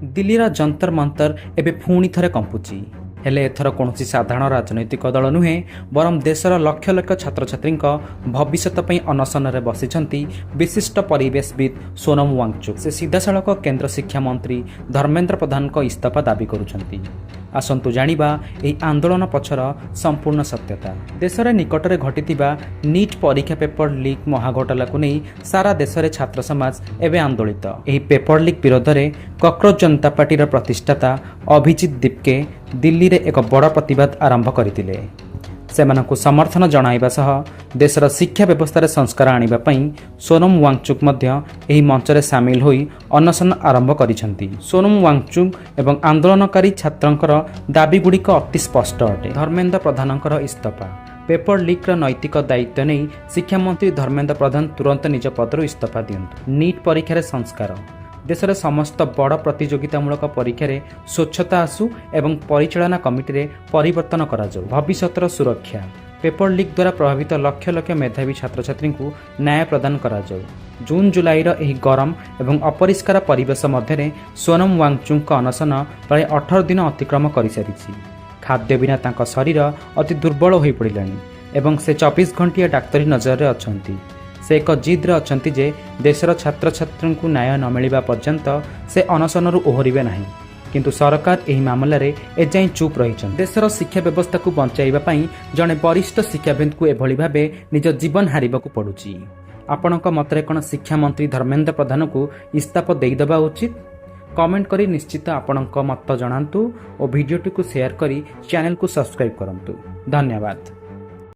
दिल्लीर जंतर मंतर एबे पुणी थरे कंपुची हेले एथर कौनसी साधारण राजनैतिक दल नुहे बरम देशर लक्ष लक्ष छात्र छात्री भविष्यत अनशन में बसिछंती विशिष्ट परिवेशविद सोनम वांगचुक। से सीधासलख केंद्र शिक्षा मंत्री धर्मेंद्र प्रधान को इस्तीफा दाबी करुछंती। आसंतु जानिबा एही आंदोलन पछर संपूर्ण सत्यता। देशरे निकटरे घटितिबा नीट परीक्षा पेपर लीक महाघोटाला को नहीं सारा देश में छात्र समाज एवं आंदोलित। एही पेपर लीक विरोध में कॉकरोच जनता पार्टी प्रतिष्ठाता अभिजित दीपके दिल्ली रे एक बड़ प्रतिवाद आरंभ करथिले। सेमानकु समर्थन जणाइबा सह देशर शिक्षा व्यवस्था संस्कार आनिबा पई सोनम वांगचुक मध्य एही मंचरे सामिल होई अनशन आरंभ करिसंती। सोनम वांगचुक एवं आंदोलनकारी छात्रंकर दाबी गुड़िक अति स्पष्ट अटे। धर्मेंद्र प्रधानंकर इस्तीफा पेपर लीक नैतिक दायित्व नहीं शिक्षा मंत्री धर्मेंद्र प्रधान तुरंत निज पदर इस्तीफा दियंतु। नीट परीक्षार संस्कार देशर समस्त बड़ प्रतियोगितामूलक परीक्षा स्वच्छता आसु एवं परिचालना कमिटी रे परिवर्तन करा जाऊ। भविष्यतर सुरक्षा पेपर लीक द्वारा प्रभावित लक्ष लक्ष मेधावी छात्र छात्री को न्याय प्रदान करा जाऊ। जून जुलाईर एही गरम एवं अपरिष्कार परिवेश मध्य सोनम वांगचुक अनशन प्राय 18 दिन अतिक्रम कर सारी। खाद्य बिना तांका शरीर अति दुर्बल हो पड़िलानी एवं से 24 घंटिया डाक्तरी नजर में अछंती। से एक जिद्रे अछंती जे देशर छात्र छात्री को न्याय न मिलिबा पर्यंत से अनशनरू ओहरिबे नाही। किंतु सरकार एही मामला रे एजाई चुप रहिछन। देशर शिक्षा व्यवस्था को बंचाइबा पई जने वरिष्ठ शिक्षाविद को एभली भाबे निज जीवन हारिबाकू पड़ुची। आपणक मतरे कोन शिक्षा मंत्री धर्मेंद्र प्रधान को इस्तीफा देइदबा उचित? कमेंट करी निश्चित आपणक मत जणांतु और वीडियोटी को शेयर करी चैनल को सब्सक्राइब करंतु। धन्यवाद।